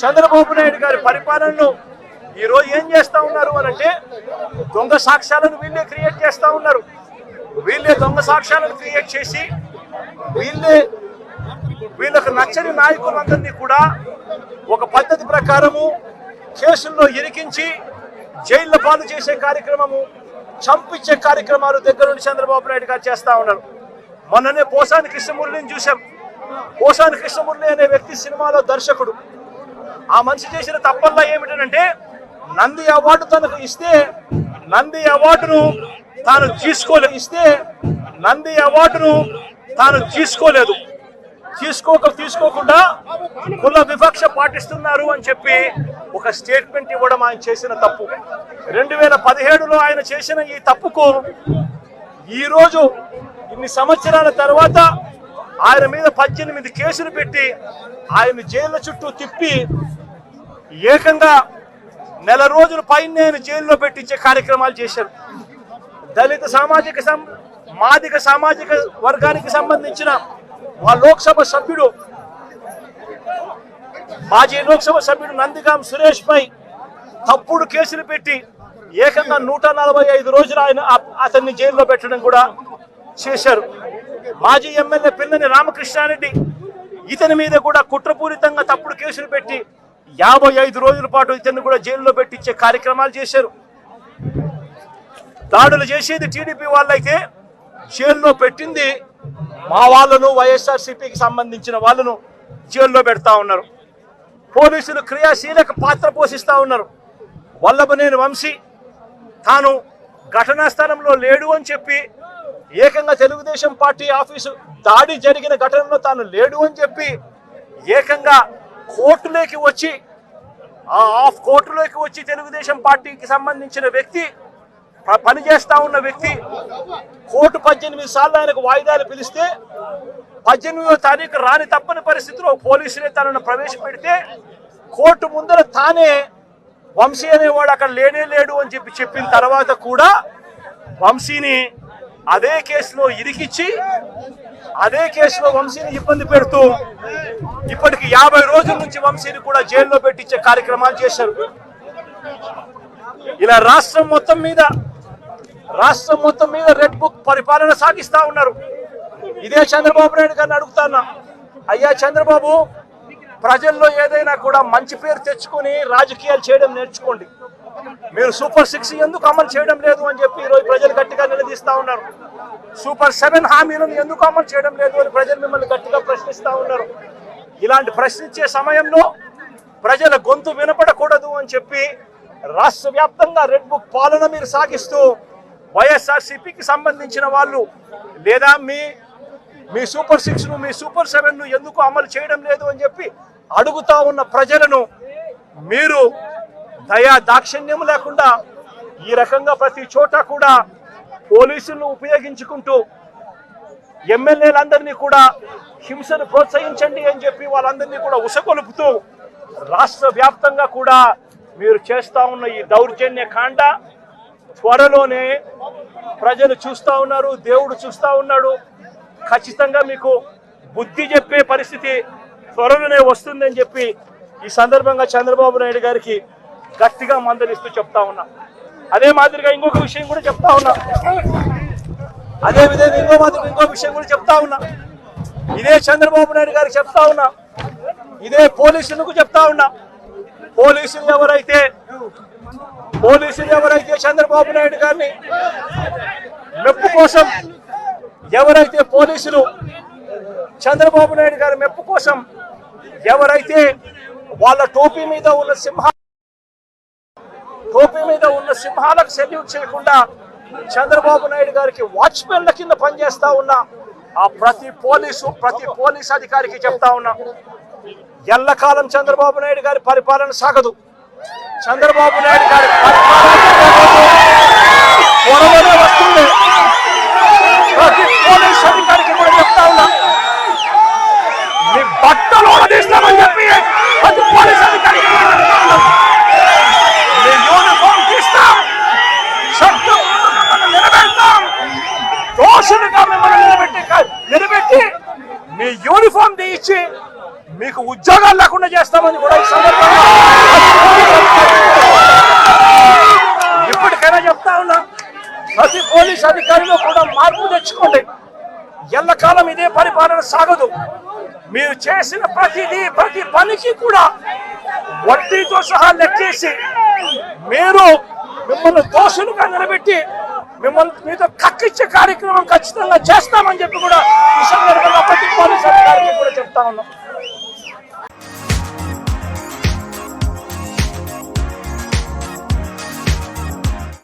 చంద్రబాబు నాయుడు గారి పరిపాలనలో ఈరోజు ఏం చేస్తా ఉన్నారు అంటే దొంగ సాక్ష్యాలను వీళ్ళే క్రియేట్ చేస్తా ఉన్నారు. వీళ్ళే దొంగ సాక్ష్యాలను క్రియేట్ చేసి వీళ్ళకు నచ్చని నాయకులందరినీ కూడా ఒక పద్ధతి ప్రకారము కేసుల్లో ఇరికించి జైళ్ళ పాలు చేసే కార్యక్రమము, చంపించే కార్యక్రమాలు దగ్గర నుండి చంద్రబాబు నాయుడు గారు చేస్తా ఉన్నారు. మొన్ననే పోసాని కృష్ణమురళిని చూసాం. పోసాని కృష్ణమురళి అనే వ్యక్తి సినిమాలో దర్శకుడు. ఆ మనిషి చేసిన తప్పల్లా ఏమిటంటే నంది అవార్డు తనకు ఇస్తే నంది అవార్డును తాను తీసుకోలేదు. తీసుకోకుండా కుల వివక్ష పాటిస్తున్నారు అని చెప్పి ఒక స్టేట్మెంట్ ఇవ్వడం ఆయన చేసిన తప్పు. 2017లో ఆయన చేసిన ఈ తప్పుకు ఈరోజు ఇన్ని సంవత్సరాల తర్వాత ఆయన మీద 18 కేసులు పెట్టి ఆయన జైళ్ళ చుట్టూ తిప్పి ఏకంగా నెల రోజుల పైన ఆయన జైల్లో పెట్టించే కార్యక్రమాలు చేశారు. దళిత మాదిగ సామాజిక వర్గానికి సంబంధించిన మాజీ లోక్సభ సభ్యుడు నందిగాం సురేష్ పై తప్పుడు కేసులు పెట్టి ఏకంగా 145 రోజులు అతన్ని జైల్లో పెట్టడం కూడా చేశారు. మాజీ ఎమ్మెల్యే పిల్లని రామకృష్ణారెడ్డి ఇతని మీద కూడా కుట్రపూరితంగా తప్పుడు కేసులు పెట్టి 55 రోజుల పాటు ఇతన్ని కూడా జైల్లో పెట్టించే కార్యక్రమాలు చేశారు. దాడులు చేసేది టీడీపీ వాళ్ళైతే జైల్లో పెట్టింది మా వాళ్ళను, వైఎస్ఆర్సీపీకి సంబంధించిన వాళ్ళను జైల్లో పెడతా ఉన్నారు. పోలీసులు క్రియాశీలక పాత్ర పోషిస్తూ ఉన్నారు. వల్లభనేని వంశీ తాను ఘటనా స్థలంలో లేడు అని చెప్పి ఏకంగా తెలుగుదేశం పార్టీ ఆఫీసు దాడి జరిగిన ఘటనలో తాను లేడు అని చెప్పి ఏకంగా కోర్టులోకి వచ్చి తెలుగుదేశం పార్టీకి సంబంధించిన వ్యక్తి, పనిచేస్తా ఉన్న వ్యక్తి కోర్టు 18 సార్లు ఆయనకు వాయిదాలు పిలిస్తే 18వ తారీఖు రాని తప్పని పరిస్థితిలో పోలీసులే తనను ప్రవేశపెడితే కోర్టు ముందర తానే వంశీ అనేవాడు అక్కడ లేడు అని చెప్పిన తర్వాత కూడా వంశీని అదే కేసులో ఇరికిచ్చి వంశీని ఇబ్బంది పెడుతూ ఇప్పటికి 50 రోజుల నుంచి వంశీని కూడా జైల్లో పెట్టించే కార్యక్రమాలు చేశారు. ఇలా రాష్ట్రం మొత్తం మీద రెడ్ బుక్ పరిపాలన సాగిస్తా ఉన్నారు. ఇదే చంద్రబాబు నాయుడు గారిని అడుగుతాను, అయ్యా చంద్రబాబు, ప్రజల్లో ఏదైనా కూడా మంచి పేరు తెచ్చుకొని రాజకీయాలు చేయడం నేర్చుకోండి. మీరు సూపర్ 6 ఎందుకు అమలు చేయడం లేదు అని చెప్పి ఈరోజు ప్రజలు గట్టిగా నిలదీస్తా ఉన్నారు. సూపర్ 7 హామీలను ఎందుకు అమలు చేయడం లేదు అని ప్రజలు మిమ్మల్ని గట్టిగా ప్రశ్నిస్తా ఉన్నారు. ఇలాంటి ప్రశ్నించే సమయంలో ప్రజల గొంతు వినపడకూడదు అని చెప్పి రాష్ట్ర వ్యాప్తంగా రెడ్ బుక్ పాలన మీరు సాగిస్తూ వైఎస్ఆర్సీపీకి సంబంధించిన వాళ్ళు లేదా మీ సూపర్ 6ను, మీ సూపర్ 7ను ఎందుకు అమలు చేయడం లేదు అని చెప్పి అడుగుతా ఉన్న ప్రజలను మీరు దయా దాక్షిణ్యం లేకుండా ఈ రకంగా ప్రతి చోట కూడా పోలీసులను ఉపయోగించుకుంటూ ఎమ్మెల్యేలందరినీ కూడా హింసను ప్రోత్సహించండి అని చెప్పి వాళ్ళందరినీ కూడా ఉసగొలుపుతూ రాష్ట్ర వ్యాప్తంగా కూడా మీరు చేస్తా ఉన్న ఈ దౌర్జన్య కాండ త్వరలోనే ప్రజలు చూస్తా ఉన్నారు, దేవుడు చూస్తా ఉన్నాడు. ఖచ్చితంగా మీకు బుద్ధి చెప్పే పరిస్థితి త్వరలోనే వస్తుందని చెప్పి ఈ సందర్భంగా చంద్రబాబు నాయుడు గారికి గట్టిగా మందలిస్తూ చెప్తా ఉన్నా. అదే మాదిరిగా ఇంకొక విషయం కూడా చెప్తా ఉన్నా. అదే విధంగా ఇంకో విషయం కూడా చెప్తా ఉన్నా. ఇదే చంద్రబాబు నాయుడు గారికి చెప్తా ఉన్నా, ఇదే పోలీసులకు చెప్తా ఉన్నా. పోలీసులు ఎవరైతే చంద్రబాబు నాయుడు గారిని మెప్పు కోసం చంద్రబాబు నాయుడు గారి మెప్పు కోసం ఎవరైతే వాళ్ళ టోపీ మీద ఉన్న సింహాలకు సెల్యూట్ చేయకుండా చంద్రబాబు నాయుడు గారికి వాచ్మెన్ల కింద పనిచేస్తా ఉన్న ఆ ప్రతి పోలీస్ అధికారికి చెప్తా ఉన్నా, ఎల్లకాలం చంద్రబాబు నాయుడు గారి పరిపాలన సాగదు. చంద్రబాబు నాయుడు గారి పరిపాలన వస్తుంది. ప్రతి పోలీస్ అధికారికి కూడా చెప్తా ఉన్నా, మీ బట్టలు తీస్తామని చెప్పి ప్రతి పోలీస్ అధికారికి మీ యూనిఫామ్ తీస్తాం, దోషులుగా మిమ్మల్ని నిలబెట్టి మీ యూనిఫామ్ తీయించి తొలగించి మీకు ఉద్యోగాలు లేకుండా చేస్తామని కూడా ఈ సందర్భంగా ఇప్పటికైనా చెప్తా ఉన్నా. ప్రతి పోలీస్ అధికారిలో కూడా మార్పు తెచ్చుకోండి. ఎల్లకాలం ఇదే పరిపాలన సాగదు. మీరు చేసిన ప్రతి పనికి కూడా వడ్డీతో సహా లెక్కేసి మిమ్మల్ని దోషులుగా నిలబెట్టి మీతో కక్కిచ్చే కార్యక్రమం ఖచ్చితంగా చేస్తామని చెప్పి కూడా ఈ సందర్భంగా ప్రతి పోలీస్ అధికారికి కూడా చెప్తా ఉన్నాం.